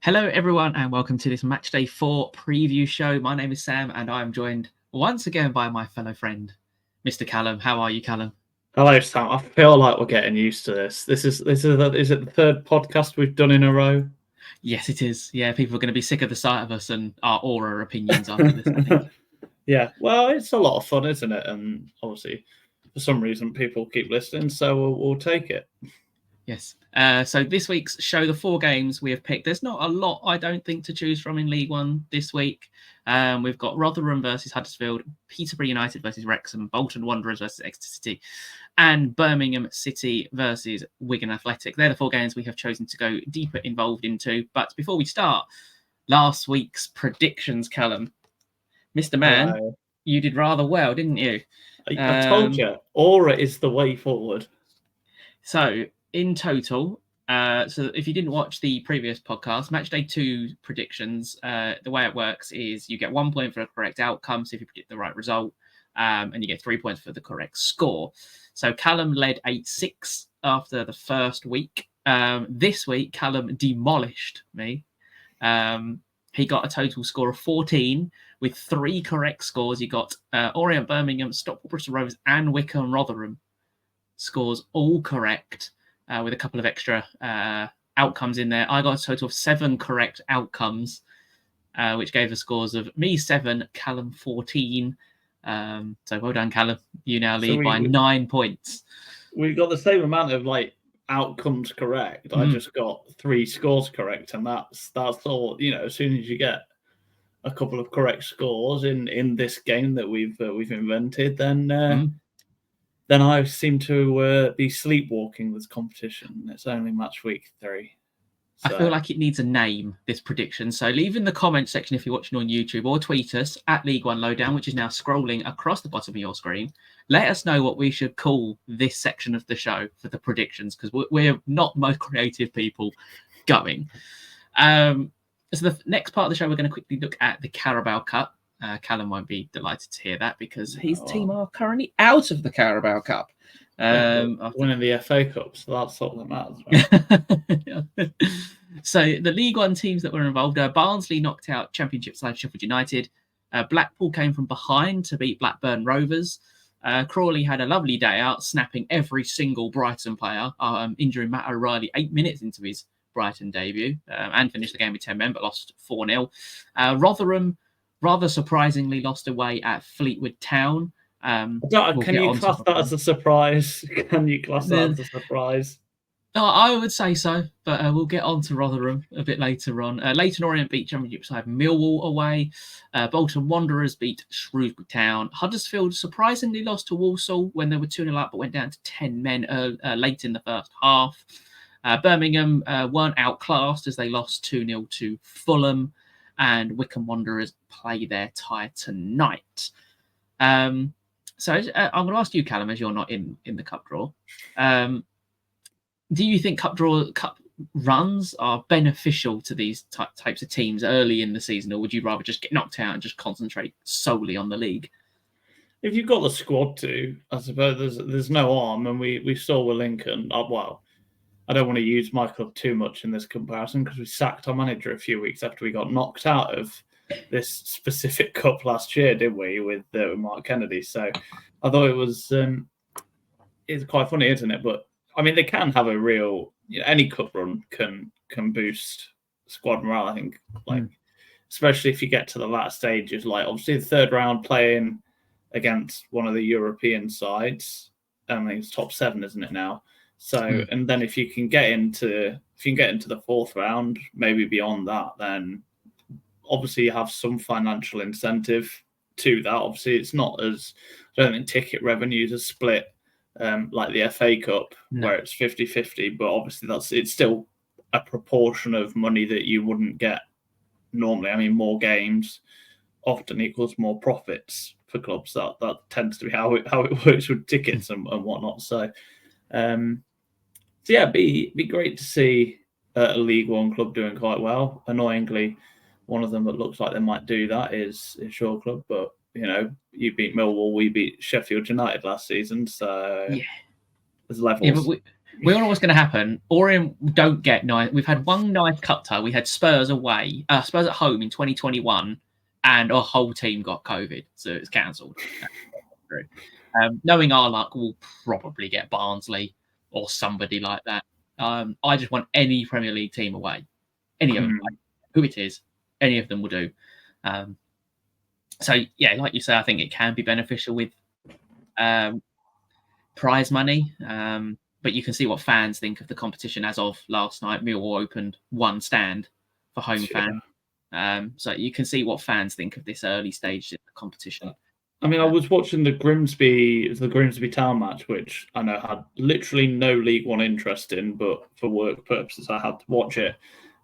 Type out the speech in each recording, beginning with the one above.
Hello, everyone, and welcome to this Matchday 4 preview show. My name is Sam, and I'm joined once again by my fellow friend, Mr. Callum. How are you, Callum? Hello, Sam. I feel like we're getting used to this. Is it the third podcast we've done in a row? Yes, it is. Yeah, people are going to be sick of the sight of us and our aura opinions after this, I think. Yeah, well, it's a lot of fun, isn't it? And obviously, for some reason, people keep listening, so we'll take it. Yes. So this week's show, the 4 games we have picked, there's not a lot, I don't think, to choose from in League One this week. We've got Rotherham versus Huddersfield, Peterborough United versus Wrexham, Bolton Wanderers versus Exeter City, and Birmingham City versus Wigan Athletic. They're the 4 games we have chosen to go deeper involved into. But before we start, last week's predictions, Callum. Mr. Man, You did rather well, didn't you? I told you, aura is the way forward. So, in total, so if you didn't watch the previous podcast, Matchday 2 predictions, the way it works is you get 1 point for a correct outcome, so if you predict the right result, and you get 3 points for the correct score. So Callum led 8-6 after the first week. This week, Callum demolished me. He got a total score of 14 with 3 correct scores. He got Orient, Birmingham, Stockport, Bristol, Rovers, and Wycombe, Rotherham scores all correct, with a couple of extra outcomes in there. I got a total of 7 correct outcomes, which gave us scores of me 7, Callum 14. So well done, Callum. You now lead by 9 points. We got the same amount of outcomes correct. I just got 3 scores correct, and that's all. You know, as soon as you get a couple of correct scores in this game that we've invented, then I seem to be sleepwalking this competition. It's only match week 3. So. I feel like it needs a name, this prediction. So leave in the comment section if you're watching on YouTube, or tweet us at League One Lowdown, which is now scrolling across the bottom of your screen. Let us know what we should call this section of the show for the predictions, because we're not the most creative people going. So the next part of the show, we're going to quickly look at the Carabao Cup. Callum won't be delighted to hear that because his team are currently out of the Carabao Cup. Winning the FA Cup, so that's all that matters. Right? So the League One teams that were involved, Barnsley knocked out Championship side Sheffield United. Blackpool came from behind to beat Blackburn Rovers. Crawley had a lovely day out, snapping every single Brighton player, injuring Matt O'Reilly 8 minutes into his Brighton debut, and finished the game with 10 men, but lost 4-0. Rotherham, rather surprisingly, lost away at Fleetwood Town. Can you class that as a surprise? Can you class that as a surprise? No, I would say so, but we'll get on to Rotherham a bit later on. Leyton Orient beat Championship side Millwall away. Bolton Wanderers beat Shrewsbury Town. Huddersfield surprisingly lost to Walsall when they were 2-0 up, but went down to 10 men late in the first half. Birmingham weren't outclassed as they lost 2-0 to Fulham, and Wycombe Wanderers play their tie tonight. So I'm going to ask you, Callum, as you're not in the cup draw. Do you think cup runs are beneficial to these types of teams early in the season, or would you rather just get knocked out and just concentrate solely on the league? If you've got the squad to, I suppose there's no harm, and we saw with Lincoln. Well, I don't want to use my club too much in this comparison because we sacked our manager a few weeks after we got knocked out of this specific cup last year, didn't we, with Mark Kennedy? So I thought it was it's quite funny, isn't it? But I mean, they can have a real, any cup run can boost squad morale. I think, especially if you get to the latter stages, obviously the third round playing against one of the European sides. I think it's top 7, isn't it now? So, and then if you can get into the fourth round, maybe beyond that, then obviously you have some financial incentive to that. Obviously, it's not as, I don't think ticket revenues are split like the FA Cup, where it's 50-50, but obviously it's still a proportion of money that you wouldn't get normally. I mean, more games often equals more profits for clubs. That tends to be how it works with tickets and whatnot. So yeah, be great to see a League One club doing quite well. Annoyingly, one of them that looks like they might do that is Shore Club, but you beat Millwall, we beat Sheffield United last season, so yeah. There's levels. Yeah, but we all know what's going to happen. Orient don't get nice. We've had one nice cup tie. We had Spurs away, Spurs at home in 2021, and our whole team got COVID, so it's cancelled. Knowing our luck, we'll probably get Barnsley or somebody like that. I just want any Premier League team away. Any of them, who it is, any of them will do. So, yeah, like you say, I think it can be beneficial with prize money. But you can see what fans think of the competition as of last night. Millwall opened one stand for home fan. So you can see what fans think of this early stage of the competition. I mean, I was watching the Grimsby Town match, which I know had literally no League One interest in, but for work purposes, I had to watch it.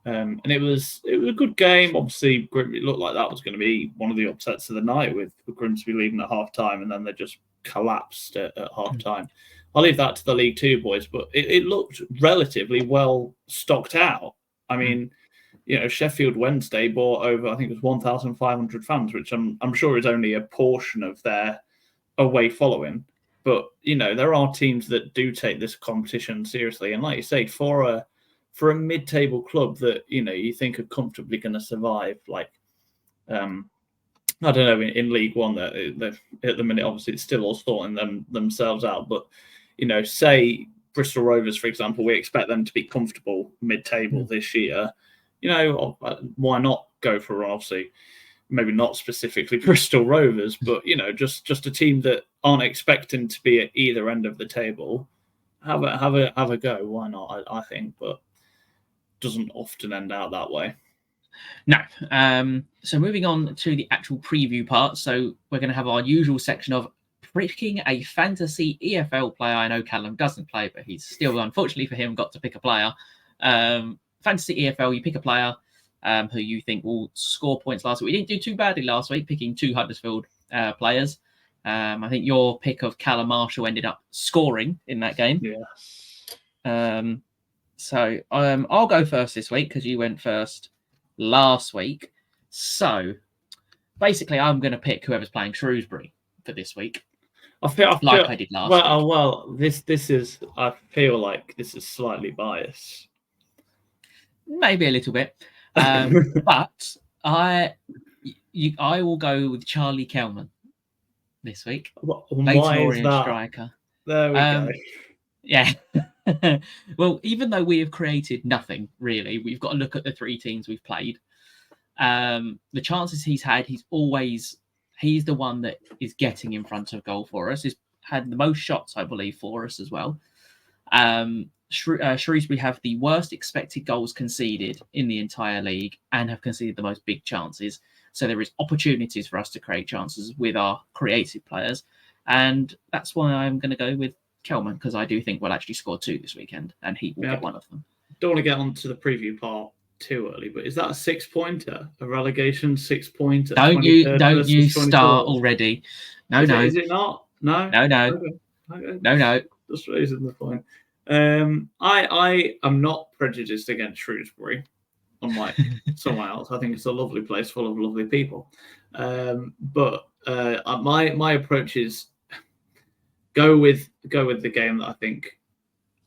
And it was a good game. Obviously, it looked like that was going to be one of the upsets of the night with Grimsby leading at half time, and then they just collapsed at half time. I'll leave that to the League Two boys, but it looked relatively well stocked out. I mean, Sheffield Wednesday brought over, I think it was 1,500 fans, which I'm sure is only a portion of their away following. But, there are teams that do take this competition seriously. And like you say, for a mid-table club that, you think are comfortably going to survive, like, I don't know, in League One, that at the minute, obviously, it's still all sorting themselves out. But, say Bristol Rovers, for example, we expect them to be comfortable mid-table this year. Why not go for a run? Obviously, maybe not specifically Bristol Rovers, but just a team that aren't expecting to be at either end of the table. Have a go. Why not? I think, but doesn't often end out that way. No. So moving on to the actual preview part. So we're going to have our usual section of picking a fantasy EFL player. I know Callum doesn't play, but he's still, unfortunately for him, got to pick a player. Fantasy EFL, you pick a player who you think will score points last week. We didn't do too badly last week, picking two Huddersfield players. I think your pick of Callum Marshall ended up scoring in that game. Yeah. So I'll go first this week because you went first last week. So basically, I'm going to pick whoever's playing Shrewsbury for this week. I did last week. Well, this is. I feel like this is slightly biased. Maybe a little bit, but I will go with Charlie Kelman this week. Why is that? Striker. There we go. Yeah. Well, even though we have created nothing really, we've got to look at the three teams we've played. The chances he's had, he's the one that is getting in front of goal for us. He's had the most shots, I believe, for us as well. Shrewsbury have the worst expected goals conceded in the entire league and have conceded the most big chances. So there is opportunities for us to create chances with our creative players. And that's why I'm going to go with Kelman, because I do think we'll actually score two this weekend and he will get one of them. Don't want to get on to the preview part too early, but is that a 6-pointer? A relegation 6-pointer? Don't you start already. No. Is it not? No. Okay. No. Just raising the point. I am not prejudiced against Shrewsbury, unlike someone else. I think it's a lovely place full of lovely people. But my approach is go with the game that I think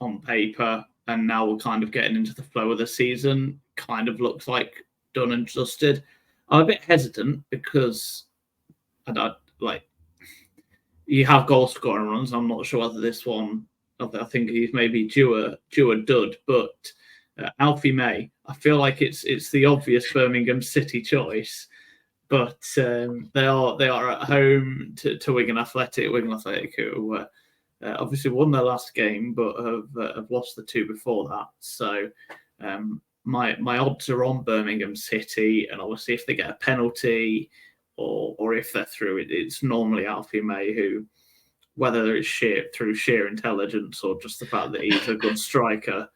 on paper, and now we're kind of getting into the flow of the season, kind of looks like done and dusted. I'm a bit hesitant because you have goal scoring runs. I'm not sure whether this one, I think he's maybe due a dud, but Alfie May, I feel like it's the obvious Birmingham City choice, but they are at home to Wigan Athletic. Wigan Athletic, who obviously won their last game, but have lost the two before that. So my odds are on Birmingham City, and obviously if they get a penalty or if they're through, it's normally Alfie May who, whether it's through sheer intelligence or just the fact that he's a good striker,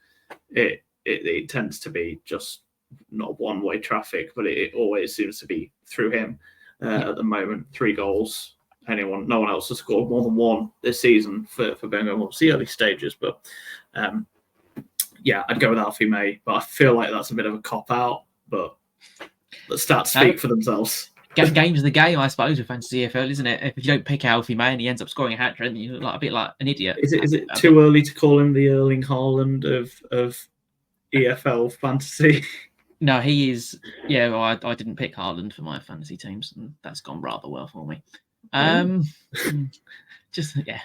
it tends to be just not one-way traffic, but it always seems to be through him. At the moment, 3 goals. No one else has scored more than 1 this season for Birmingham. Obviously, early stages, but I'd go with Alfie May. But I feel like that's a bit of a cop-out, but the stats speak for themselves. Game's the game, I suppose, with fantasy EFL, isn't it? If you don't pick Alfie May and he ends up scoring a hat trick, you look like a bit like an idiot. Is it too early to call him the Erling Haaland of EFL fantasy? No, he is. Yeah, well, I didn't pick Haaland for my fantasy teams, and that's gone rather well for me. Just yeah.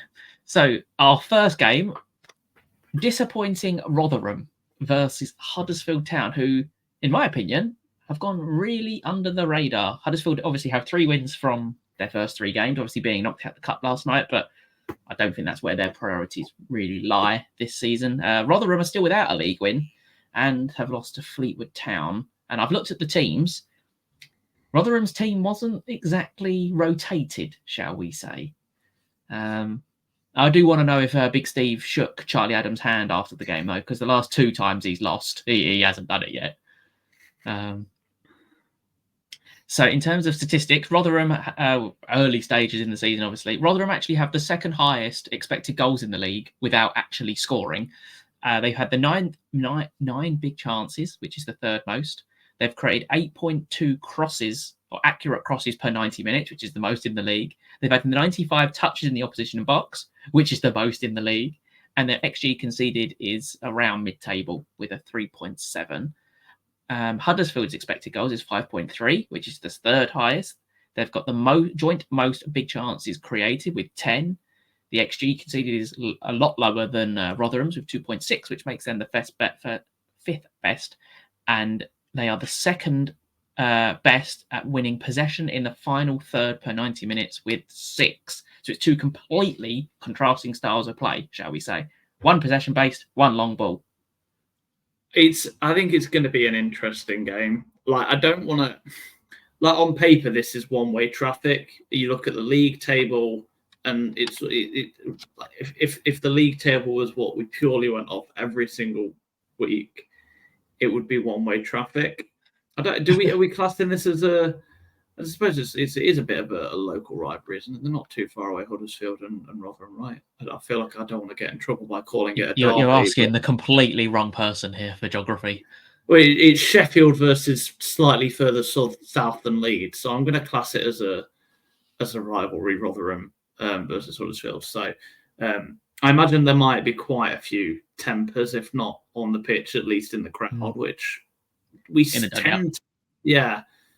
So our first game, disappointing Rotherham versus Huddersfield Town, who, in my opinion, have gone really under the radar. Huddersfield obviously have 3 wins from their first 3 games, obviously being knocked out the cup last night, but I don't think that's where their priorities really lie this season. Rotherham are still without a league win and have lost to Fleetwood Town. And I've looked at the teams. Rotherham's team wasn't exactly rotated, shall we say. I do want to know if Big Steve shook Charlie Adams' hand after the game, though, because the last 2 times he's lost, he hasn't done it yet. So in terms of statistics, Rotherham, early stages in the season, obviously, Rotherham actually have the second highest expected goals in the league without actually scoring. They've had the nine big chances, which is the 3rd most. They've created 8.2 crosses or accurate crosses per 90 minutes, which is the most in the league. They've had 95 touches in the opposition box, which is the most in the league. And their XG conceded is around mid-table with a 3.7. Huddersfield's expected goals is 5.3, which is the 3rd highest. They've got the joint most big chances created with 10. The XG conceded is a lot lower than Rotherham's with 2.6, which makes them the 5th best. And they are the 2nd best at winning possession in the final third per 90 minutes with 6. So it's 2 completely contrasting styles of play, shall we say. 1 possession based, 1 long ball. I think it's going to be an interesting game. Like, I don't want to, like, on paper, this is one-way traffic. You look at the league table, and if the league table was what we purely went off every single week, it would be one-way traffic. Are we classing this as I suppose it is a bit of a local rivalry, isn't it? They're not too far away, Huddersfield and Rotherham, right? I feel like I don't want to get in trouble by calling it a derby. You're asking the completely wrong person here for geography. Well, it's Sheffield versus slightly further south than Leeds, so I'm going to class it as a rivalry, Rotherham versus Huddersfield. So I imagine there might be quite a few tempers, if not on the pitch, at least in the crowd, which we tend,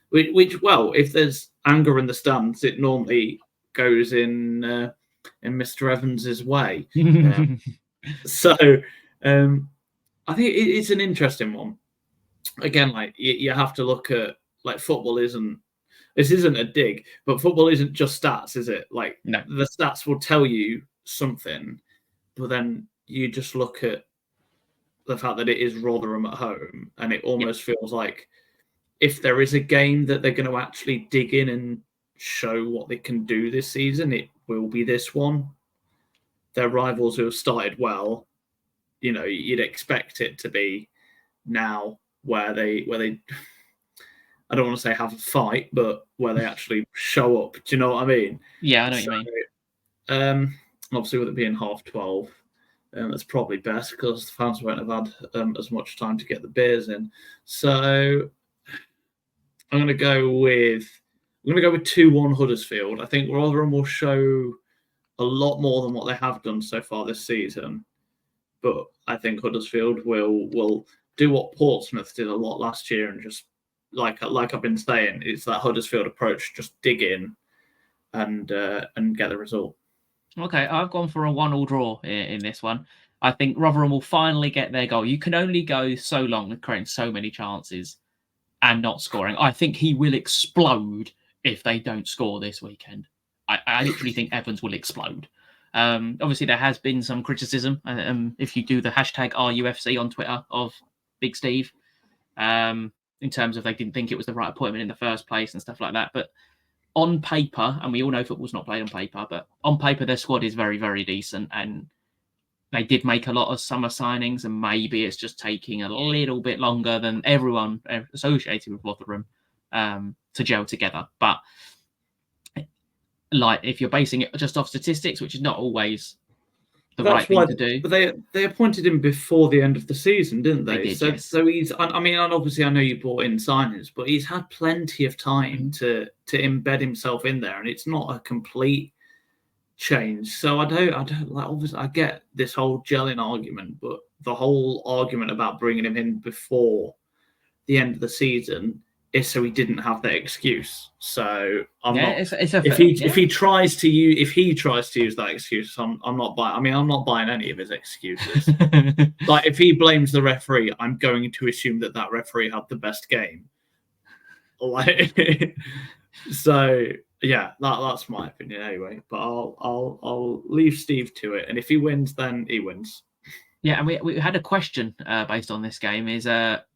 Which, well, if there's anger in the stands, it normally goes in Mr. Evans's way. So I think it's an interesting one. Again, like you have to look at, like, football this isn't a dig, but football isn't just stats, is it? Like, no. The stats will tell you something, but then you just look at the fact that it is Rotherham at home, and it almost feels like if there is a game that they're going to actually dig in and show what they can do this season, it will be this one. Their rivals who have started well, you'd expect it to be now where they I don't want to say have a fight, but where they actually show up. Do you know what I mean? Yeah, I know what you mean. Obviously, with it being 12:30, that's probably best because the fans won't have had as much time to get the beers in. So I'm going to go with 2-1 Huddersfield. I think Rotherham will show a lot more than what they have done so far this season, but I think Huddersfield will do what Portsmouth did a lot last year, and just like I've been saying, it's that Huddersfield approach: just dig in and get the result. Okay, I've gone for a 1-1 draw in this one. I think Rotherham will finally get their goal. You can only go so long with creating so many chances and not scoring. I think he will explode if they don't score this weekend. I literally think Evans will explode. Obviously, there has been some criticism, if you do the hashtag RUFC on Twitter, of Big Steve, in terms of they didn't think it was the right appointment in the first place and stuff like that. But on paper, and we all know football's not played on paper, but on paper their squad is very, very decent, and they did make a lot of summer signings, and maybe it's just taking a little bit longer than everyone associated with Rotherham to gel together. But like, if you're basing it just off statistics, which is not always the right thing to do. But they appointed him before the end of the season, didn't they? They did, so yes. so he's. I mean, and obviously, I know you brought in signings, but he's had plenty of time to embed himself in there, and it's not a complete change. So I don't like. Obviously, I get this whole gelling argument, but the whole argument about bringing him in before the end of the season is so he didn't have that excuse. So if he tries to use that excuse, I'm not buying. I mean, I'm not buying any of his excuses. Like if he blames the referee, I'm going to assume that referee had the best game. Like, so yeah, that's my opinion anyway. But I'll leave Steve to it, and if he wins, then he wins. Yeah, and we had a question based on this game is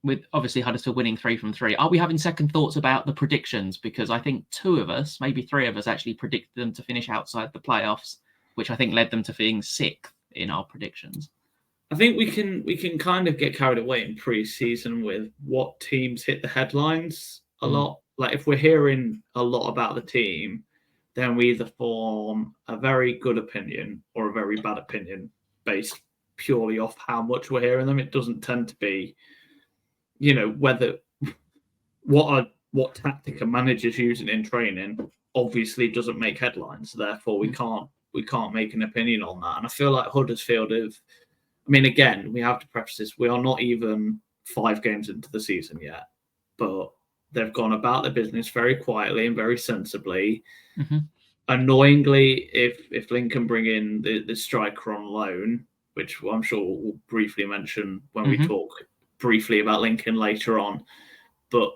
with obviously Huddersfield winning 3 from 3. Are we having second thoughts about the predictions? Because I think 2 of us, maybe 3 of us, actually predicted them to finish outside the playoffs, which I think led them to being 6th in our predictions. I think we can kind of get carried away in pre-season with what teams hit the headlines a lot. Like if we're hearing a lot about the team, then we either form a very good opinion or a very bad opinion based purely off how much we're hearing them. It doesn't tend to be, whether what tactic a manager's using in training obviously doesn't make headlines. Therefore, we can't make an opinion on that. And I feel like Huddersfield again, we have to preface this. We are not even 5 games into the season yet, but they've gone about their business very quietly and very sensibly. Mm-hmm. Annoyingly, if Lincoln bring in the striker on loan, which I'm sure we'll briefly mention when we talk briefly about Lincoln later on. But,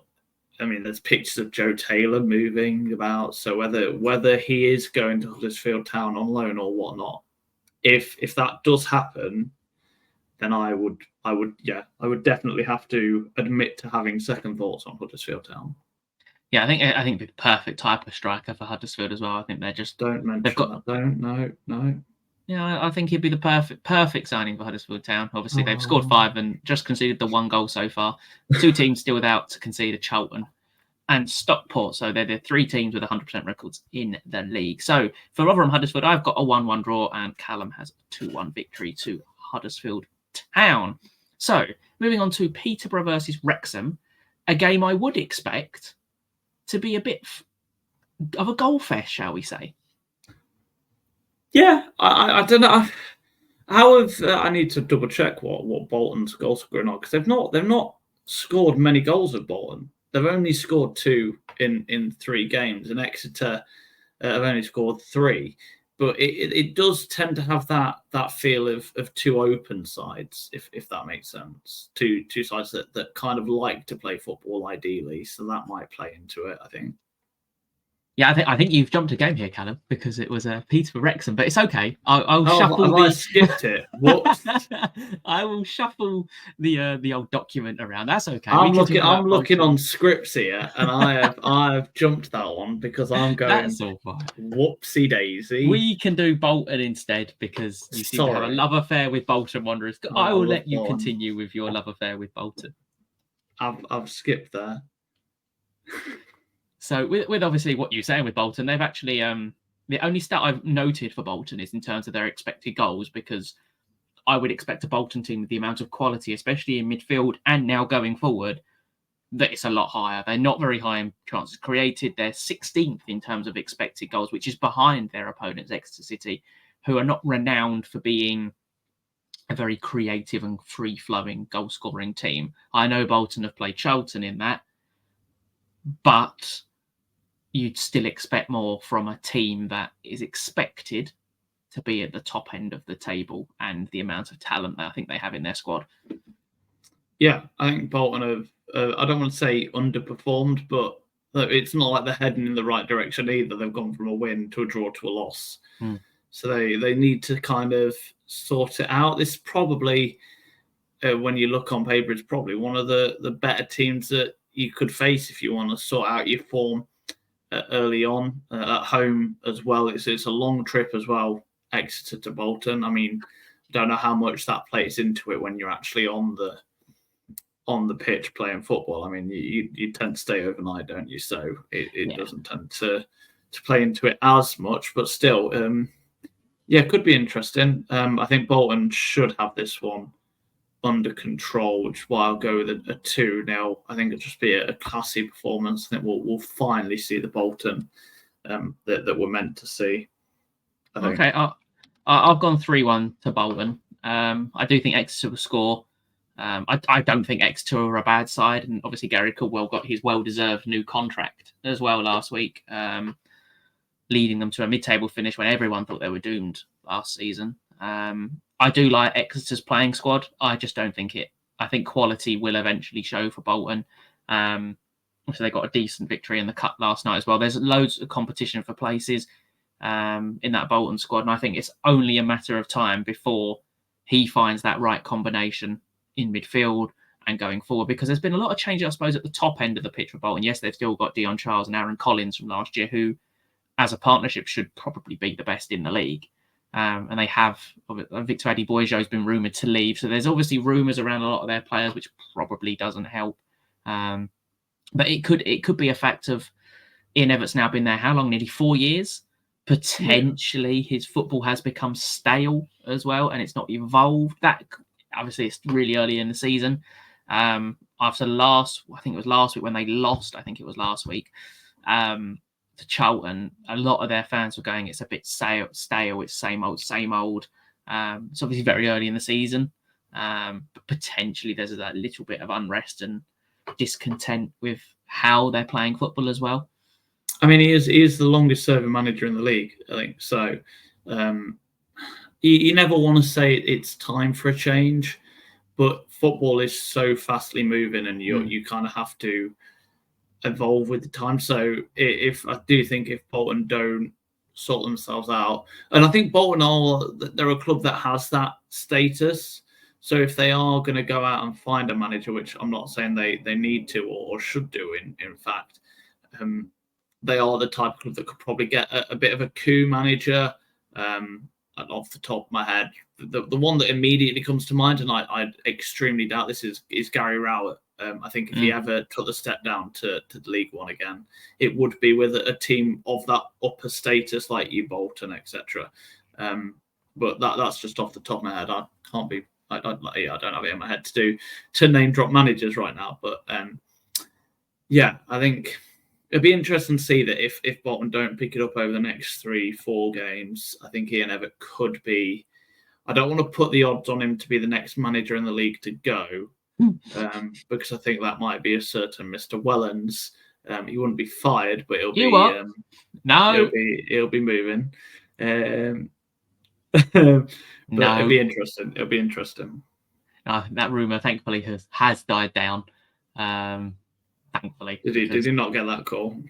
I mean, there's pictures of Joe Taylor moving about. So whether he is going to Huddersfield Town on loan or whatnot, if that does happen, then I would definitely have to admit to having second thoughts on Huddersfield Town. Yeah, I think it'd be the perfect type of striker for Huddersfield as well. I think they're just No. Yeah, I think he'd be the perfect signing for Huddersfield Town. Obviously, they've scored 5 and just conceded the 1 goal so far. 2 teams still without to concede, Charlton and Stockport. So they're the 3 teams with 100% records in the league. So for Rotherham Huddersfield, I've got a 1-1 draw and Callum has a 2-1 victory to Huddersfield Town. So moving on to Peterborough versus Wrexham, a game I would expect to be a bit of a goal fest, shall we say? Yeah, I don't know. I need to double check what Bolton's goal scoring are, because they've not scored many goals at Bolton. They've only scored 2 in 3 games, and Exeter have only scored 3. But it does tend to have that feel of 2 open sides, if that makes sense. Two sides that kind of like to play football ideally, so that might play into it, I think. Yeah, I think you've jumped a game here, Callum, because it was Peterborough Wrexham, but it's okay. I'll shuffle. I skipped it. Whoops. I will shuffle the old document around. That's okay. I'm looking on scripts here, and I have jumped that one because I'm going. That's all fine. Whoopsie daisy. We can do Bolton instead because you seem to have a love affair with Bolton Wanderers. I will let you continue with your love affair with Bolton. I've skipped there. So with obviously what you're saying with Bolton, they've actually the only stat I've noted for Bolton is in terms of their expected goals, because I would expect a Bolton team with the amount of quality, especially in midfield and now going forward, that it's a lot higher. They're not very high in chances created. They're 16th in terms of expected goals, which is behind their opponents, Exeter City, who are not renowned for being a very creative and free-flowing goal-scoring team. I know Bolton have played Charlton in that, but you'd still expect more from a team that is expected to be at the top end of the table and the amount of talent that I think they have in their squad. Yeah, I think Bolton have, I don't want to say underperformed, but it's not like they're heading in the right direction either. They've gone from a win to a draw to a loss. So they need to kind of sort it out. This probably, when you look on paper, it's probably one of the better teams that you could face if you want to sort out your form early on at home as well. It's a long trip as well, Exeter to Bolton. I mean, I don't know how much that plays into it when you're actually on the pitch playing football. I mean, you tend to stay overnight, don't you? So it doesn't tend to play into it as much. But still, Yeah, could be interesting. I think Bolton should have this one under control, which is why I'll go with a 2-0. I think it'll just be a classy performance. I think we'll finally see the Bolton that we're meant to see. I think. Okay, I've gone 3-1 to Bolton. I do think Exeter will score. I don't think Exeter are a bad side, and obviously Gary Caldwell got his well-deserved new contract as well last week, leading them to a mid-table finish when everyone thought they were doomed last season. I do like Exeter's playing squad. I just don't think it. I think quality will eventually show for Bolton. So they got a decent victory in the cup last night as well. There's loads of competition for places in that Bolton squad, and I think it's only a matter of time before he finds that right combination in midfield and going forward, because there's been a lot of change, I suppose, at the top end of the pitch for Bolton. Yes, they've still got Dion Charles and Aaron Collins from last year, who, as a partnership, should probably be the best in the league. And they have Victor Adeboyejo has been rumoured to leave, so there's obviously rumours around a lot of their players, which probably doesn't help. But it could be a fact of Ian Everett's now been there how long? Nearly 4 years. Potentially, his football has become stale as well, and it's not evolved. That obviously it's really early in the season. After I think it was last week when they lost. I think it was last week. To Charlton, a lot of their fans were going, it's a bit stale, it's same old. It's obviously very early in the season, but potentially there's that little bit of unrest and discontent with how they're playing football as well. I mean, he is the longest serving manager in the league, I think. So you never want to say it's time for a change, but football is so fastly moving, and you kind of have to evolve with the time. So if Bolton don't sort themselves out, and I think Bolton they're a club that has that status. So if they are going to go out and find a manager, which I'm not saying they need to or should do, in fact, they are the type of club that could probably get a bit of a coup manager. Off the top of my head, the one that immediately comes to mind, and I extremely doubt this, is Gary Rowett. I think if he ever took the step down to League One again, it would be with a team of that upper status like Bolton, etc. But that's just off the top of my head. I can't be. I don't have it in my head to name drop managers right now. But yeah, I think it'd be interesting to see that if Bolton don't pick it up over the next 3-4 games, I think Ian Everett could be. I don't want to put the odds on him to be the next manager in the league to go, because I think that might be a certain Mr. Wellens. He wouldn't be fired, but he'll be moving. But it'll be interesting. It'll be interesting. That rumor, thankfully, has died down. Thankfully, did he not get that call?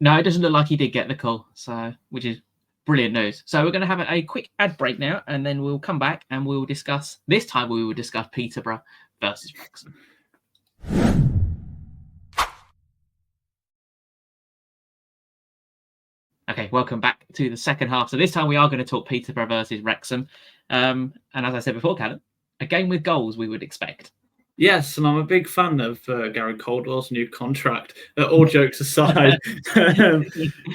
No, it doesn't look like he did get the call. So, which is brilliant news. So we're going to have a quick ad break now, and then we'll come back and we'll discuss. This time we will discuss Peterborough versus Wrexham. Okay, welcome back to the second half. So this time we are going to talk Peterborough versus Wrexham. And as I said before, Callum, a game with goals we would expect. Yes, and I'm a big fan of Gary Caldwell's new contract. All jokes aside,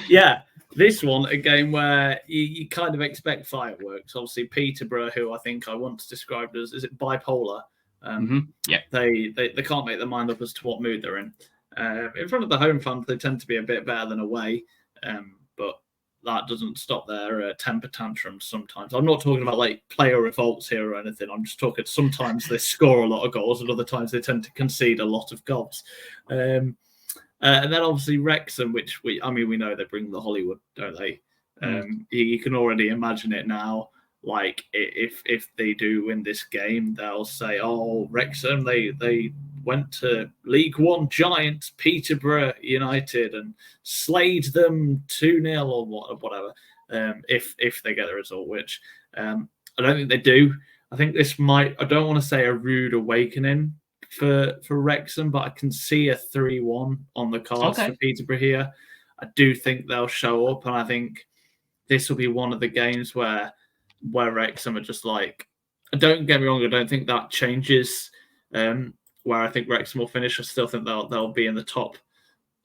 yeah, this one, a game where you kind of expect fireworks. Obviously, Peterborough, who I think I once described as, is it bipolar? Yeah, they can't make their mind up as to what mood they're in. In front of the home fans, they tend to be a bit better than away, but that doesn't stop their temper tantrums sometimes. I'm not talking about like player revolts here or anything. I'm just talking sometimes they score a lot of goals and other times they tend to concede a lot of goals. And then obviously Wrexham, which we know they bring the Hollywood, don't they? You can already imagine it now. Like if they do win this game, they'll say, "Oh, Wrexham, they went to League One giants Peterborough United and slayed them 2-0 or whatever." If they get the result, which I don't think they do. I think this might. I don't want to say a rude awakening for Wrexham, but I can see a 3-1 on the cards for Peterborough here. I do think they'll show up, and I think this will be one of the games where Wrexham are just like. Don't get me wrong. I don't think that changes. Where I think Wrexham will finish, I still think they'll be in the top,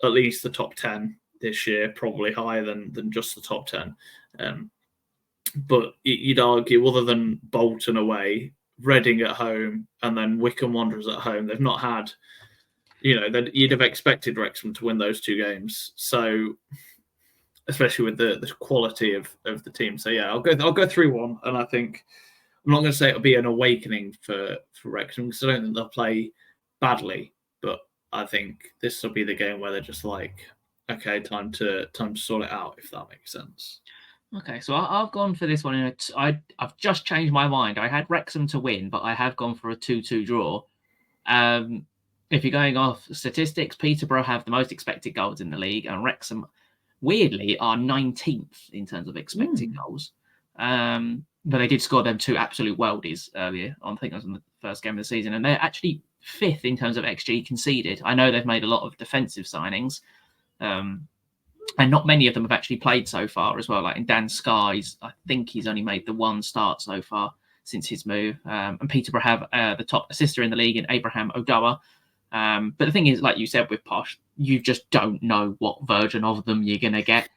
at least the top 10 this year, probably higher than just the top 10. But you'd argue, other than Bolton away, Reading at home, and then Wycombe Wanderers at home, they've not had, you'd have expected Wrexham to win those two games. So, especially with the quality of the team. So yeah, I'll go 3-1, and I think I'm not going to say it'll be an awakening for Wrexham, because I don't think they'll play badly, but I think this will be the game where they're just like, okay, time to sort it out, if that makes sense. Okay, so I've gone for this one. I've just changed my mind. I had Wrexham to win, but I have gone for a 2-2 draw. If you're going off statistics, Peterborough have the most expected goals in the league, and Wrexham, weirdly, are 19th in terms of expected goals. But they did score them two absolute worldies earlier. I think it was in the first game of the season, and they're actually 5th in terms of XG conceded. I know they've made a lot of defensive signings. And not many of them have actually played so far as well. Like in Dan Skies, I think he's only made the one start so far since his move. And Peterborough have the top assister in the league in Abraham Odoa. But the thing is, like you said with Posh, you just don't know what version of them you're going to get.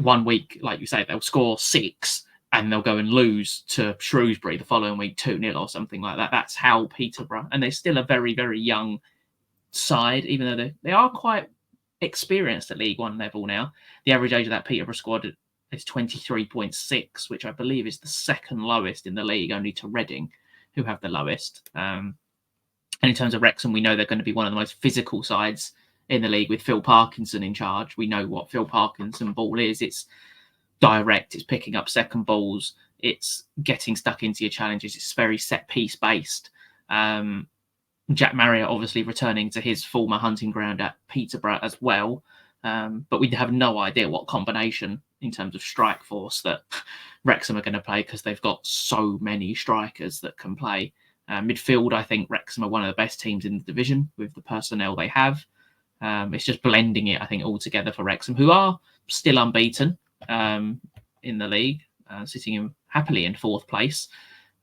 One week, like you say, they'll score 6 and they'll go and lose to Shrewsbury the following week 2-0 or something like that. That's how Peterborough, and they're still a very, very young side, even though they are quite experienced at League One level now. The average age of that Peterborough squad is 23.6, which I believe is the second lowest in the league, only to Reading, who have the lowest. And in terms of Wrexham, we know they're going to be one of the most physical sides in the league with Phil Parkinson in charge. We know what Phil Parkinson ball is. It's direct, it's picking up second balls, it's getting stuck into your challenges, it's very set piece based. Jack Marriott obviously returning to his former hunting ground at Peterborough as well. But we have no idea what combination in terms of strike force that Wrexham are going to play, because they've got so many strikers that can play. Midfield, I think Wrexham are one of the best teams in the division with the personnel they have. It's just blending it, I think, all together for Wrexham, who are still unbeaten in the league, sitting happily in 4th place.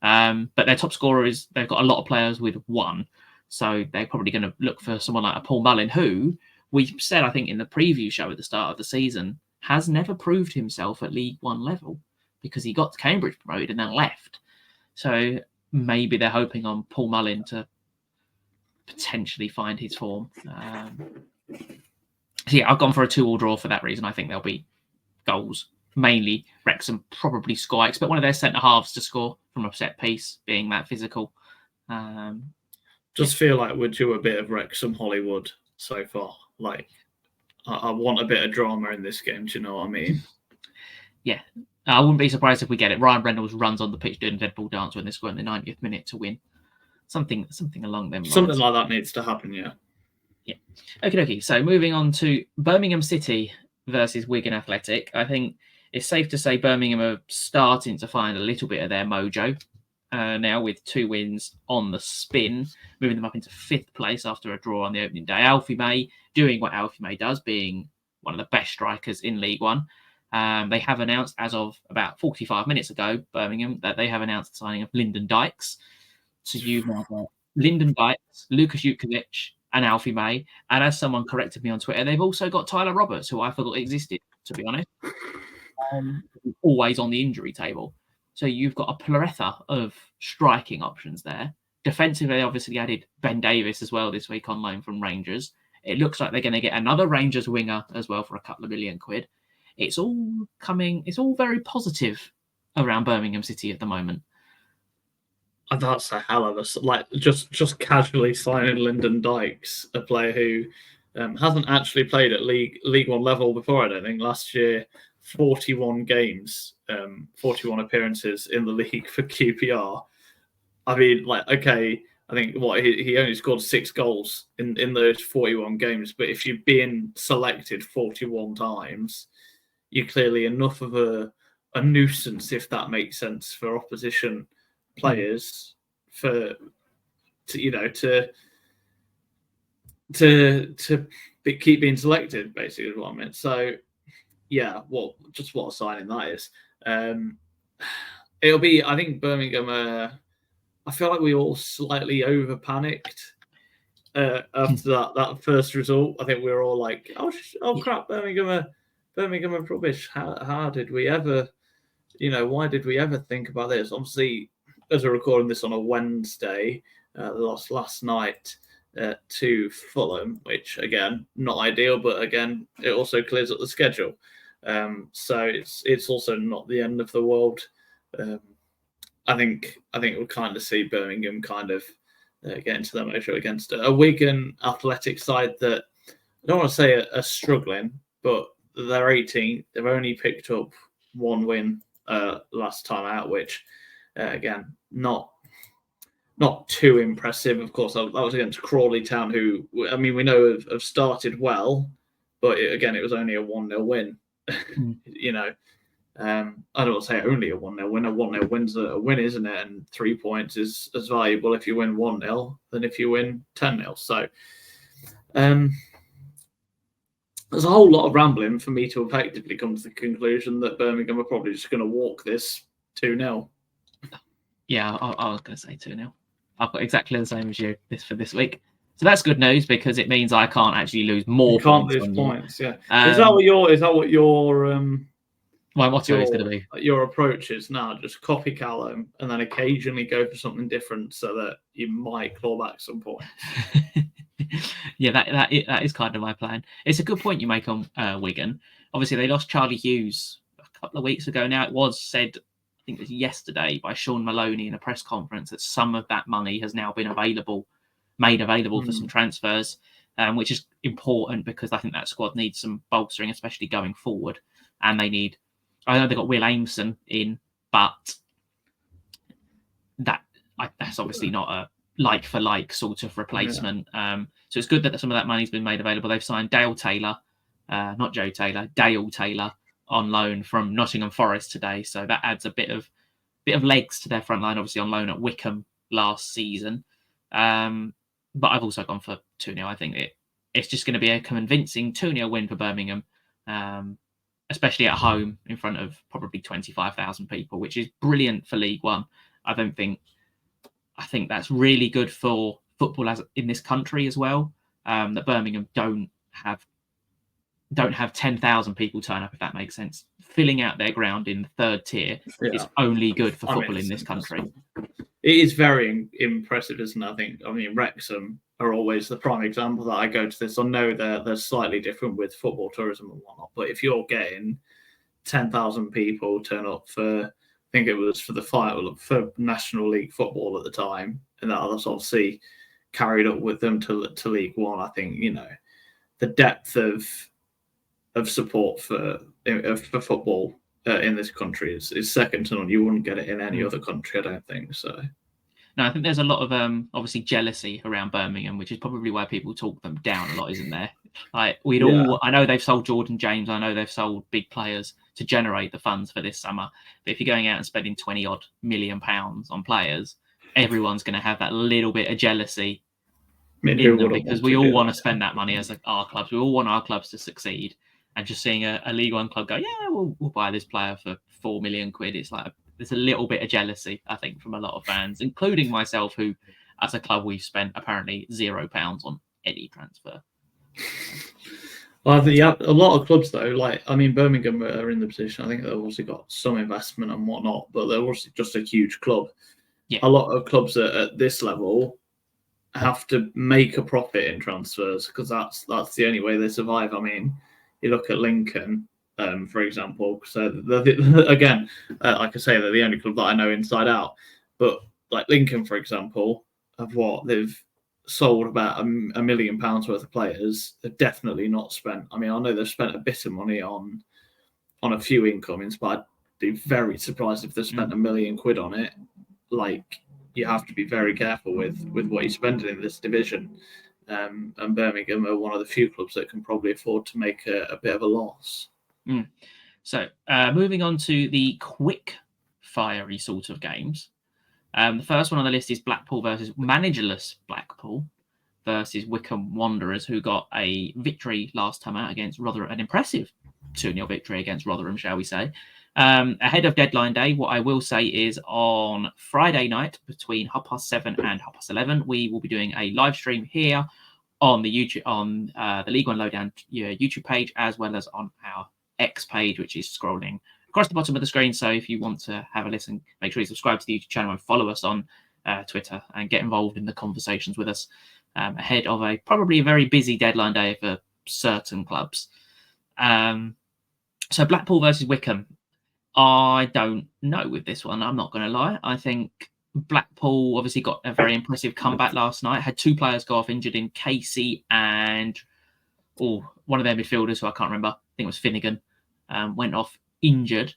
But their top scorer they've got a lot of players with 1. So they're probably going to look for someone like a Paul Mullin, who we said, I think, in the preview show at the start of the season, has never proved himself at League One level, because he got to Cambridge promoted and then left. So maybe they're hoping on Paul Mullin to potentially find his form. So yeah, I've gone for a 2-2 draw for that reason. I think there'll be goals. Mainly Wrexham probably score. I expect one of their centre-halves to score from a set piece, being that physical. Just feel like we're due a bit of Wrexham Hollywood so far. Like, I want a bit of drama in this game. Do you know what I mean? Yeah. I wouldn't be surprised if we get it. Ryan Reynolds runs on the pitch doing a Deadpool dance when they score in the 90th minute to win. Something along them lines. Something like that needs to happen, yeah. Yeah. Okay. So moving on to Birmingham City versus Wigan Athletic. I think it's safe to say Birmingham are starting to find a little bit of their mojo now, with 2 wins on the spin, moving them up into 5th place after a draw on the opening day. Alfie May doing what Alfie May does, being one of the best strikers in League One. They have announced, as of about 45 minutes ago, Birmingham, that they have announced the signing of Lyndon Dykes. So you have Lyndon Dykes, Lucas Jutkovic, and Alfie May. And as someone corrected me on Twitter, they've also got Tyler Roberts, who I forgot existed, to be honest. Always on the injury table. So you've got a plethora of striking options there. Defensively, they obviously added Ben Davis as well this week on loan from Rangers. It looks like they're going to get another Rangers winger as well for a couple of £1 million. It's all very positive around Birmingham City at the moment. And that's a hell of a, like, just casually signing Lyndon Dykes, a player who hasn't actually played at League One level before, I don't think. Last year, 41 games, 41 appearances in the league for QPR. I mean, like, okay, I think he only scored 6 goals in those 41 games, but if you're being selected 41 times, you're clearly enough of a nuisance, if that makes sense, for opposition players to keep being selected, basically, is what I meant. So yeah, what a signing that is. It'll be, I think, Birmingham. I feel like we all slightly over panicked after that first result. I think we were all like, "Oh crap, Birmingham are rubbish. How did we ever why did we ever think about this? Obviously, as we're recording this on a Wednesday, they lost last night to Fulham, which, again, not ideal, but, again, it also clears up the schedule. So it's also not the end of the world. I think we'll kind of see Birmingham kind of get into the motor against a Wigan athletic side that I don't want to say are struggling, but they're 18th. They've only picked up one win last time out, which again not too impressive. Of course, that was against Crawley Town, who we know have started well, but again it was only a 1-0 win. I don't want to say only a 1-0 win. A 1-0 win's a win, isn't it? And 3 points is as valuable if you win 1-0 than if you win 10-0. So there's a whole lot of rambling for me to effectively come to the conclusion that Birmingham are probably just going to walk this 2-0. Yeah, I was going to say 2-0. I've got exactly the same as you for this week. So that's good news because it means I can't actually lose more points. You can't lose points, yeah. Is that what your my motto is going to be? Your approach is now just copy Callum and then occasionally go for something different so that you might claw back some points. Yeah, that is kind of my plan. It's a good point you make on Wigan. Obviously, they lost Charlie Hughes a couple of weeks ago now. It was said, I think it was yesterday, by Sean Maloney in a press conference that some of that money has now been made available for some transfers, which is important because I think that squad needs some bolstering, especially going forward. And I know they got Will Aimson in, but that's obviously not a like-for-like sort of replacement. Yeah. So it's good that some of that money's been made available. They've signed Dale Taylor, not Joe Taylor, Dale Taylor, on loan from Nottingham Forest today. So that adds a bit of legs to their front line, obviously on loan at Wycombe last season. But I've also gone for 2-0. I think it's just going to be a convincing 2-0 win for Birmingham, especially at home in front of probably 25,000 people, which is brilliant for League One. I think that's really good for football as in this country as well. That Birmingham don't have 10,000 people turn up, if that makes sense. Filling out their ground in the third tier is only good for football in this country. It is very impressive, isn't it? I mean, Wrexham are always the prime example that I go to this. I know they're slightly different with football tourism and whatnot, but if you're getting 10,000 people turn up for, I think it was for the final for National League football at the time, and that was obviously carried up with them to League One. I think the depth of support for football in this country is second to none. You wouldn't get it in any other country, I don't think so. No, I think there's a lot of obviously jealousy around Birmingham, which is probably why people talk them down a lot, isn't there? Like I know they've sold Jordan James, I know they've sold big players to generate the funds for this summer. But if you're going out and spending 20 odd million pounds on players, everyone's going to have that little bit of jealousy in them because we all want to spend that money as our clubs. We all want our clubs to succeed. And just seeing a League One club go, yeah, we'll buy this player for £4 million. It's like there's a little bit of jealousy, I think, from a lot of fans, including myself, who, as a club, we've spent apparently £0 on any transfer. Well, a lot of clubs, though, Birmingham are in the position. I think they've obviously got some investment and whatnot, but they're also just a huge club. Yeah. A lot of clubs at this level have to make a profit in transfers because that's the only way they survive. I mean, you look at Lincoln, for example. So again, like I say, they're the only club that I know inside out. But like Lincoln, for example, they've sold about £1 million worth of players. They've definitely not spent. I mean, I know they've spent a bit of money on a few incomings, but I'd be very surprised if they spent £1 million on it. Like, you have to be very careful with what you're spending in this division. And Birmingham are one of the few clubs that can probably afford to make a bit of a loss. So moving on to the quick fiery sort of games. The first one on the list is Blackpool versus managerless Blackpool versus Wycombe Wanderers, who got a victory last time out against Rotherham, an impressive 2-0 victory against Rotherham, shall we say. Ahead of deadline day, what I will say is on Friday night between 7:30 and 11:30, we will be doing a live stream here on the YouTube, on the League One Lowdown YouTube page, as well as on our X page, which is scrolling across the bottom of the screen. So if you want to have a listen, make sure you subscribe to the YouTube channel and follow us on Twitter and get involved in the conversations with us ahead of probably a very busy deadline day for certain clubs. So Blackpool versus Wycombe. I don't know with this one. I'm not going to lie. I think Blackpool obviously got a very impressive comeback last night. Had 2 players go off injured in Casey and one of their midfielders, who I can't remember. I think it was Finnegan, went off injured.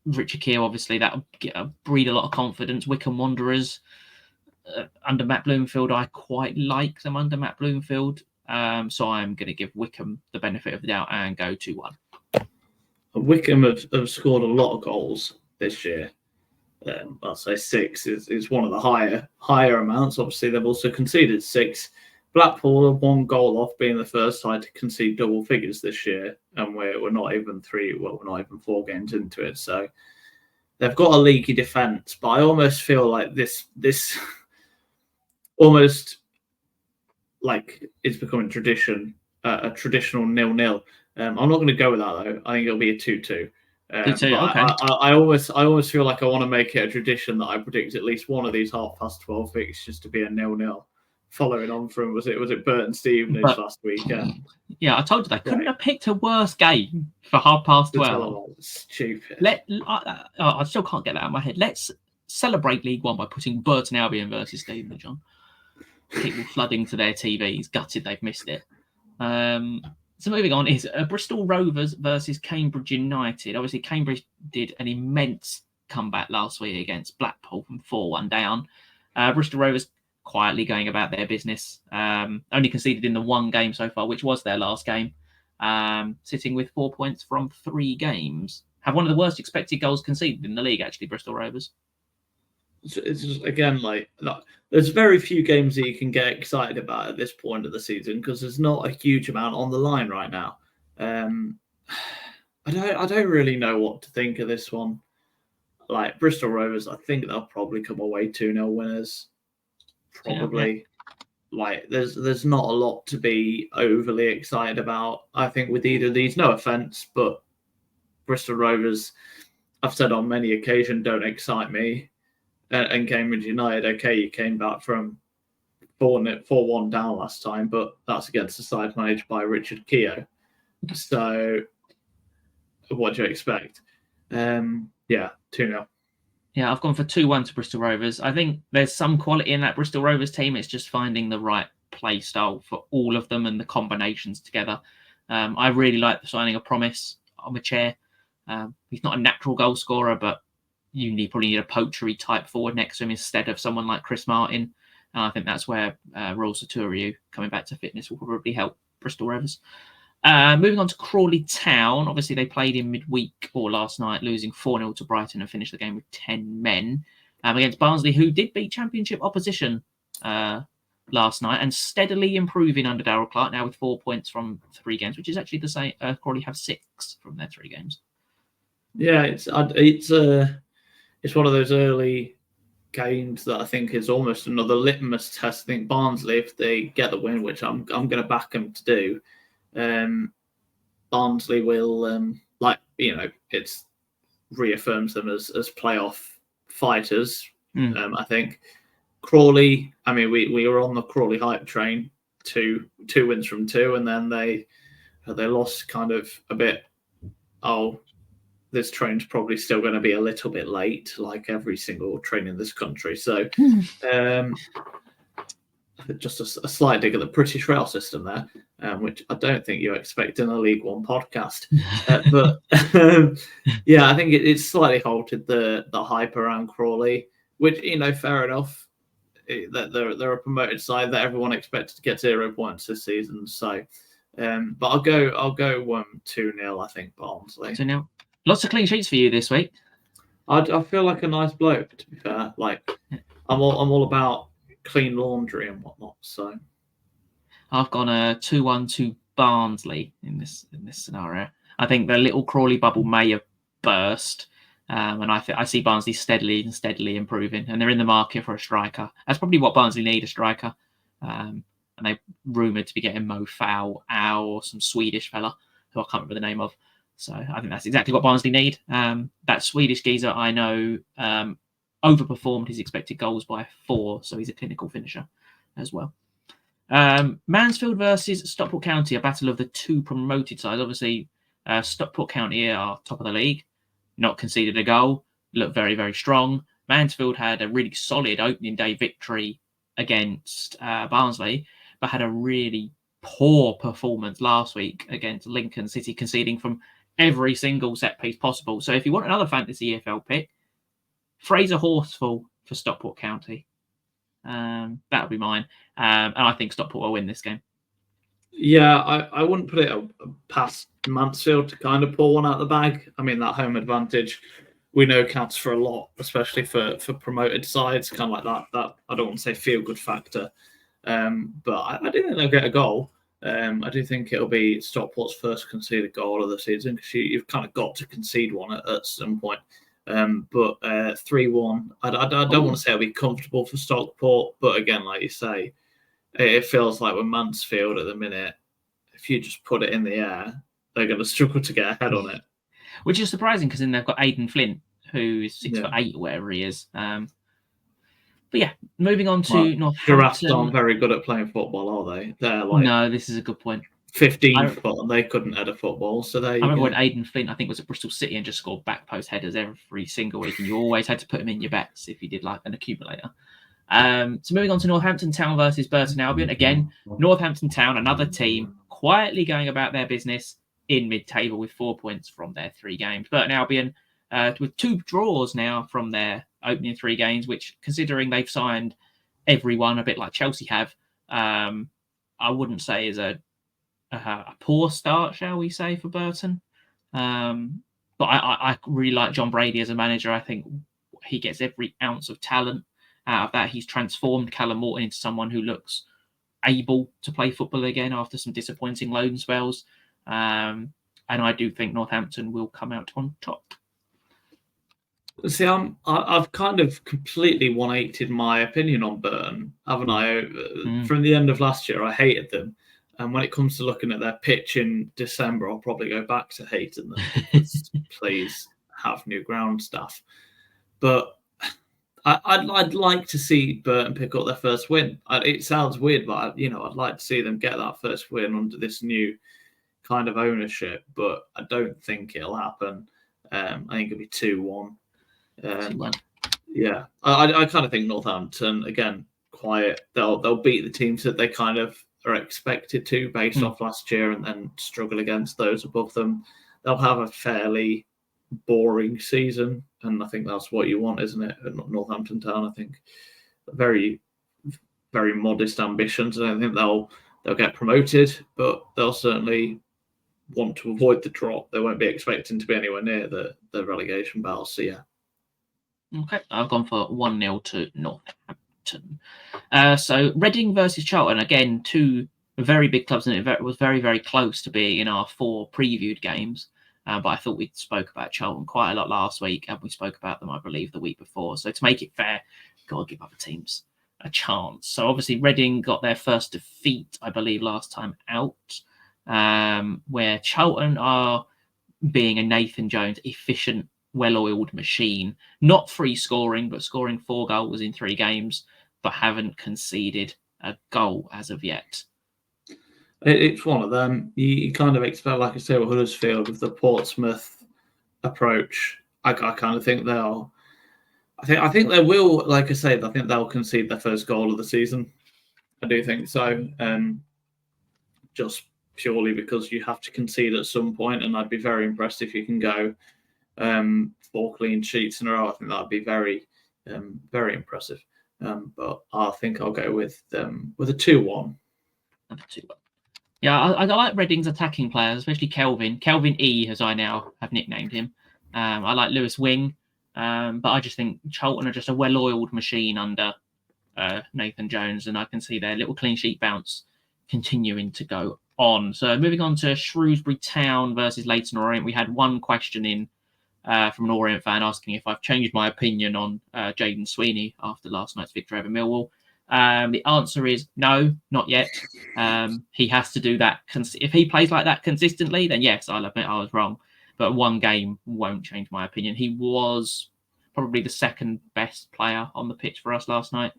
Richard Keel, obviously, that will breed a lot of confidence. Wycombe Wanderers under Matt Bloomfield, I quite like them under Matt Bloomfield. So I'm going to give Wycombe the benefit of the doubt and go 2-1. Wycombe have scored a lot of goals this year. I'll say 6 is one of the higher amounts. Obviously, they've also conceded 6. Blackpool are 1 goal off being the first side to concede double figures this year, and we're not even 4 games into it. So they've got a leaky defence, but I almost feel like this almost like it's becoming tradition, a traditional 0-0. I'm not going to go with that though. I think it'll be a 2-2. 2-2, okay. I always feel like I want to make it a tradition that I predict at least one of these 12:30 fixtures to be a 0-0. Following on from was it Burton Stevenage last weekend? Yeah, I told you they couldn't have picked a worse game for 12:30. Stupid. I still can't get that out of my head. Let's celebrate League One by putting Burton Albion versus Stevenage on. People flooding to their TVs, gutted they've missed it. So moving on is Bristol Rovers versus Cambridge United. Obviously, Cambridge did an immense comeback last week against Blackpool from 4-1 down. Bristol Rovers quietly going about their business. Only conceded in the 1 game so far, which was their last game. Sitting with 4 points from 3 games. Have one of the worst expected goals conceded in the league, actually, Bristol Rovers. It's just, again, like there's very few games that you can get excited about at this point of the season because there's not a huge amount on the line right now. I don't really know what to think of this one. Like Bristol Rovers, I think they'll probably come away 2-0 winners. Probably. Yeah. Like there's not a lot to be overly excited about. I think with either of these, no offense, but Bristol Rovers, I've said on many occasions, don't excite me. And Cambridge United, okay, you came back from 4-1 down last time, but that's against a side managed by Richard Keogh. So, what do you expect? 2-0. Yeah, I've gone for 2-1 to Bristol Rovers. I think there's some quality in that Bristol Rovers team. It's just finding the right play style for all of them and the combinations together. I really like the signing of Promise on the chair. He's not a natural goal scorer, but you probably need a poachery type forward next to him instead of someone like Chris Martin. And I think that's where Royal Saturiu coming back to fitness will probably help Bristol Rovers. Moving on to Crawley Town. Obviously, they played in midweek or last night, losing 4-0 to Brighton and finished the game with 10 men against Barnsley, who did beat Championship opposition last night and steadily improving under Darrell Clark, now with 4 points from 3 games, which is actually the same. Crawley have 6 from their 3 games. Yeah, it's one of those early games that I think is almost another litmus test. I think Barnsley, if they get the win, which I'm going to back them to do, Barnsley will it reaffirms them as playoff fighters. I think Crawley. I mean, we were on the Crawley hype train. 2 wins from 2, and then they lost kind of a bit. This train's probably still going to be a little bit late, like every single train in this country. So, just a slight dig at the British rail system there, which I don't think you expect in a League One podcast. But I think it's slightly halted the hype around Crawley, which fair enough. They're a promoted side that everyone expected to get 0 points this season. So, but I'll go 2-0. I think Barnsley. 2-0. Lots of clean sheets for you this week. I feel like a nice bloke, to be fair. Like I'm all about clean laundry and whatnot. So I've gone a 2-1 to Barnsley in this scenario. I think the little Crawley bubble may have burst, and I see Barnsley steadily improving, and they're in the market for a striker. That's probably what Barnsley need, a striker. And they're rumoured to be getting Mo Fowl or some Swedish fella who I can't remember the name of. So I think that's exactly what Barnsley need. That Swedish geezer I know overperformed his expected goals by 4, so he's a clinical finisher as well. Mansfield versus Stockport County, a battle of the 2 promoted sides. Obviously, Stockport County are top of the league, not conceded a goal, look very, very strong. Mansfield had a really solid opening day victory against Barnsley, but had a really poor performance last week against Lincoln City, conceding from every single set piece possible. So if you want another fantasy EFL pick, Fraser Horsfall for Stockport County. That would be mine. And I think Stockport will win this game. Yeah, I wouldn't put it past Mansfield to kind of pull one out of the bag. I mean, that home advantage we know counts for a lot, especially for promoted sides, kind of like that I don't want to say feel-good factor. But I do think they'll get a goal. I do think it'll be Stockport's first conceded goal of the season, because you've kind of got to concede one at some point. But 3-1, I don't want to say it'll be comfortable for Stockport, but again, like you say, it feels like with Mansfield at the minute, if you just put it in the air, they're going to struggle to get ahead on it. Which is surprising, because then they've got Aidan Flint, who is 6'8" or whatever he is. But yeah, moving on to Northampton. Giraffes aren't very good at playing football, are they? They're like, no, this is a good point. 15 foot, and they couldn't head a football. So I remember when Aidan Flint, I think, was at Bristol City and just scored back post headers every single week, and you always had to put him in your bets if you did like an accumulator. So moving on to Northampton Town versus Burton Albion. Again, Northampton Town, another team quietly going about their business in mid-table with 4 points from their 3 games. Burton Albion with 2 draws now from their opening 3 games, which, considering they've signed everyone a bit like Chelsea have, I wouldn't say is a poor start, shall we say, for Burton. But I really like John Brady as a manager. I think he gets every ounce of talent out of that. He's transformed Callum Morton into someone who looks able to play football again after some disappointing loan spells. And I do think Northampton will come out on top. See, I've kind of completely 180'd my opinion on Burton, haven't I? From the end of last year, I hated them. And when it comes to looking at their pitch in December, I'll probably go back to hating them. Because please have new ground staff. But I'd like to see Burton pick up their first win. It sounds weird, but I'd like to see them get that first win under this new kind of ownership. But I don't think it'll happen. I think it'll be 2-1. Yeah, I kind of think Northampton, again, quiet. They'll beat the teams that they kind of are expected to based off last year, and then struggle against those above them. They'll have a fairly boring season, and I think that's what you want, isn't it? At Northampton Town, I think very, very modest ambitions. I don't think they'll get promoted, but they'll certainly want to avoid the drop. They won't be expecting to be anywhere near the relegation battle. So yeah. Okay, I've gone for 1-0 to Northampton. So Reading versus Charlton, again, 2 very big clubs, and it was very, very close to being in our 4 previewed games. But I thought we spoke about Charlton quite a lot last week, and we spoke about them, I believe, the week before. So to make it fair, you've got to give other teams a chance. So obviously Reading got their first defeat, I believe, last time out, where Charlton are being a Nathan Jones efficient, well-oiled machine, not free scoring, but scoring 4 goals in 3 games, but haven't conceded a goal as of yet. It's one of them. You kind of expect, like I say, with Huddersfield, with the Portsmouth approach, I kind of think they'll. I think they will. Like I said, I think they'll concede their first goal of the season. I do think so. Just purely because you have to concede at some point, and I'd be very impressed if you can go 4 clean sheets in a row. I think that'd be very, very impressive. But I think I'll go with a 2-1. Another 2-1. Yeah, I like Reading's attacking players, especially Kelvin. Kelvin E, as I now have nicknamed him. I like Lewis Wing, but I just think Charlton are just a well-oiled machine under Nathan Jones, and I can see their little clean sheet bounce continuing to go on. So moving on to Shrewsbury Town versus Leyton Orient, we had one question in from an Orient fan asking if I've changed my opinion on Jaden Sweeney after last night's victory over Millwall. The answer is no, not yet. He has to do that. If he plays like that consistently, then yes, I'll admit I was wrong. but one game won't change my opinion. He was probably the second best player on the pitch for us last night.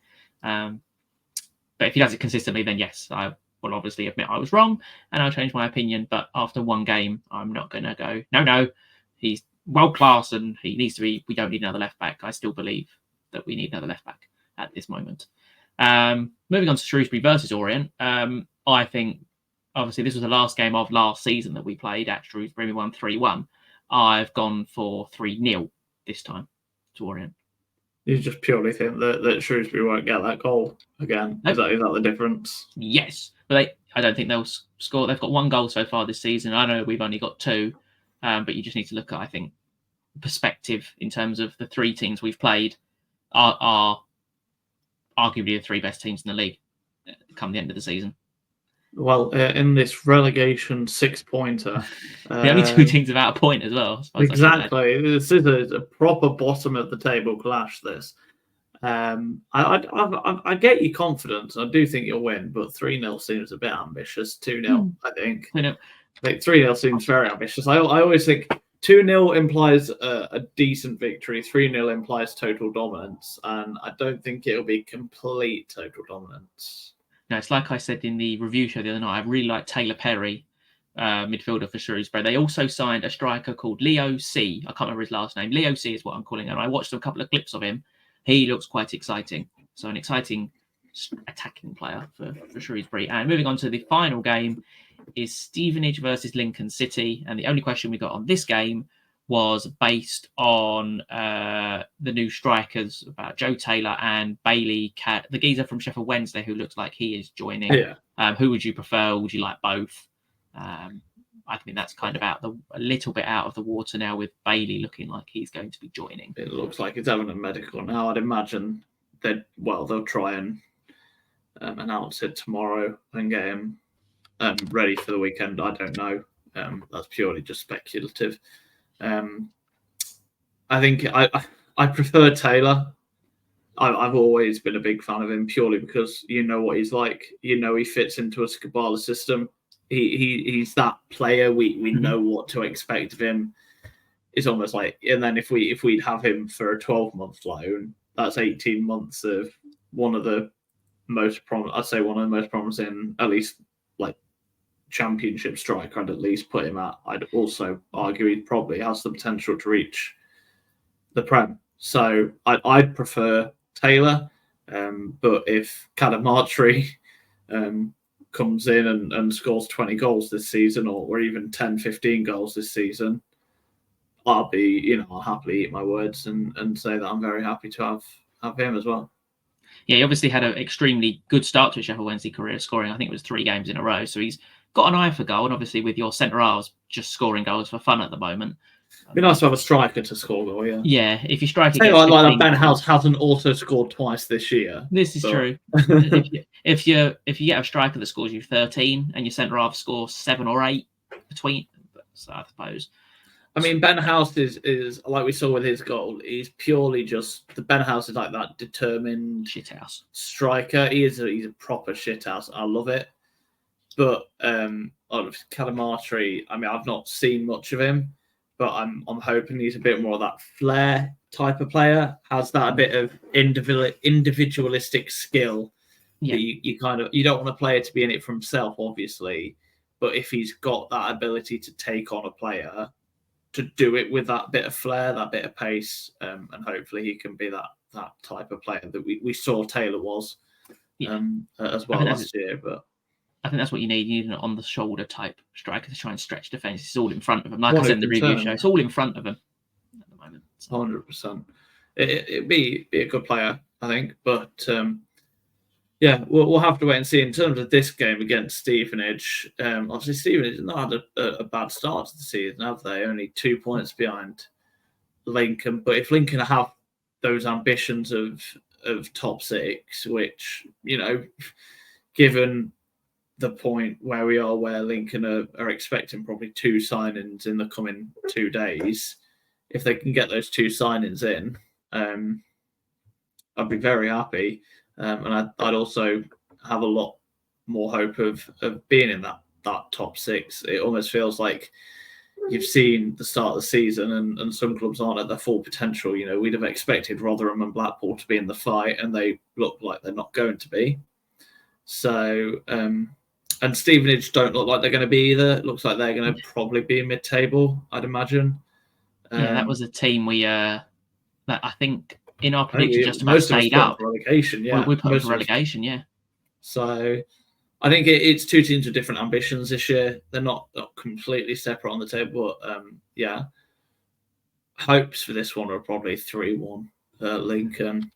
But if he does it consistently, then yes, I will obviously admit I was wrong and I'll change my opinion. But after one game, I'm not going to go, no, he's world class and he needs to be, we don't need another left back. I still believe that we need another left back at this moment. Moving on to Shrewsbury versus Orient, I think obviously this was the last game of last season that we played at Shrewsbury. We won 3-1. I've gone for 3-0 this time to Orient. You just purely think that Shrewsbury won't get that goal again? Nope. Is that the difference? Yes, but I don't think they'll score. They've got one goal so far this season. I know we've only got two, but you just need to look at, I think, perspective in terms of the three teams we've played are arguably the three best teams in the league come the end of the season. Well, in this relegation 6-pointer, the only two teams without a point as well. Exactly, this is a proper bottom of the table clash. This, I get your confidence. I do think you'll win, but 3-0 seems a bit ambitious. 2-0, I think. 3-0. I think 3-0 seems very ambitious. I always think 2-0 implies a decent victory. 3-0 implies total dominance, and I don't think it'll be complete total dominance. No, it's like I said in the review show the other night. I really like Taylor Perry, midfielder for Shrewsbury. They also signed a striker called Leo C. I can't remember his last name. Leo C is what I'm calling him. I watched a couple of clips of him. He looks quite exciting. So an exciting attacking player for Shrewsbury. And moving on to the final game is Stevenage versus Lincoln City. And the only question we got on this game was based on the new strikers, about Joe Taylor and Bailey Cat, the geezer from Sheffield Wednesday, who looks like he is joining. Yeah. Who would you prefer? Would you like both? I think that's kind of a little bit out of the water now, with Bailey looking like he's going to be joining. It looks like he's having a medical now. I'd imagine they'll try and announce it tomorrow and get him ready for the weekend. I don't know. That's purely just speculative. I think I prefer Taylor. I've always been a big fan of him, purely because you know what he's like. You know he fits into a Scabala system. He's that player. We know what to expect of him. It's almost like, and then if we'd have him for a 12-month loan, that's 18 months of one of the most promising, at least like championship striker. I'd at least put him at. I'd also argue he probably has the potential to reach the Prem. So I'd prefer Taylor, but if Cadamartri comes in and scores 20 goals this season, or even 10, 15 goals this season, I'll happily eat my words and say that I'm very happy to have him as well. Yeah, he obviously had an extremely good start to his Sheffield Wednesday career, scoring, I think it was 3 games in a row. So he's got an eye for goal, and obviously with your centre halves just scoring goals for fun at the moment. It'd be nice to have a striker to score goal, yeah. Yeah, if you strike against like Ben House hasn't also scored twice this year. This is true. if you get a striker that scores you 13 and your centre half scores 7 or 8 between, so I suppose. I mean, Ben House is like we saw with his goal. He's purely just Ben House is like that determined shithouse striker. He's a proper shithouse. I love it. But Cadamartri, I mean, I've not seen much of him, but I'm hoping he's a bit more of that flair type of player. Has that a bit of individualistic skill. Yeah. You don't want a player to be in it for himself, obviously, but if he's got that ability to take on a player, to do it with that bit of flair, that bit of pace, and hopefully he can be that type of player that we saw Taylor was as well last year. But I think that's what you need. You need an on-the-shoulder type striker to try and stretch defence. It's all in front of him. Like I said in the review show, it's all in front of him at the moment. 100%. It'd be a good player, I think. But yeah, we'll have to wait and see. In terms of this game against Stevenage, obviously Stevenage has not had a bad start to the season, have they? Only 2 points behind Lincoln. But if Lincoln have those ambitions of top 6, which, given the point where we are, where Lincoln are expecting probably 2 signings in the coming 2 days, if they can get those 2 signings in, I'd be very happy. And I'd also have a lot more hope of being in that top 6. It almost feels like you've seen the start of the season, and some clubs aren't at their full potential. We'd have expected Rotherham and Blackpool to be in the fight, and they look like they're not going to be. So, and Stevenage don't look like they're going to be either. It looks like they're going to probably be mid-table, I'd imagine. That was a team that I think in our prediction just about stayed up. Relegation, yeah. We put for relegation, yeah. So I think it's two teams with different ambitions this year. They're not completely separate on the table, but yeah. Hopes for this one are probably 3-1 Lincoln.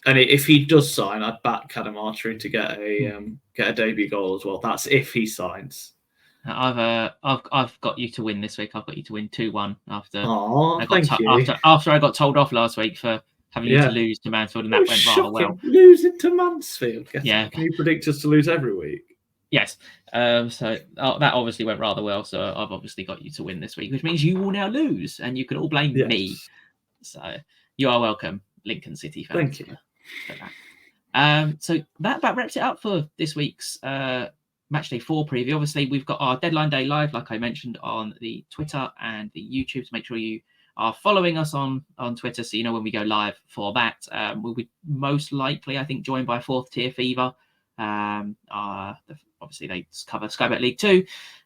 And if he does sign, I'd back Cadamarteri to get a debut goal as well. That's if he signs. I've got you to win this week. I've got you to win 2-1 after I got told off last week for having you to lose to Mansfield, and that went rather well. Losing to Mansfield. Yeah. Can you predict us to lose every week? Yes. So that obviously went rather well. So I've obviously got you to win this week, which means you will now lose, and you can all blame me. So you are welcome, Lincoln City fans. Thank you. For that. So that about wraps it up for this week's Matchday 4 preview. Obviously, we've got our deadline day live, like I mentioned, on the Twitter and the YouTube. So make sure you are following us on Twitter so you know when we go live for that. We'll be most likely, I think, joined by Fourth Tier Fever. Obviously, they cover Sky Bet League 2.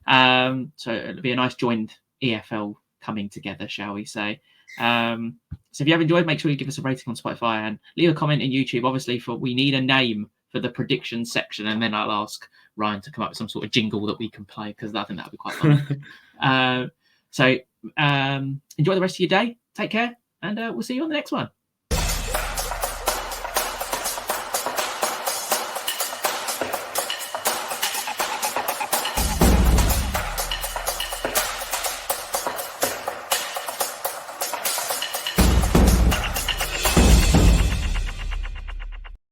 So it'll be a nice joined EFL coming together, shall we say. So if you have enjoyed, make sure you give us a rating on Spotify and leave a comment in YouTube. Obviously, we need a name for the prediction section, and then I'll ask Ryan to come up with some sort of jingle that we can play, because I think that would be quite fun. So enjoy the rest of your day. Take care, and we'll see you on the next one.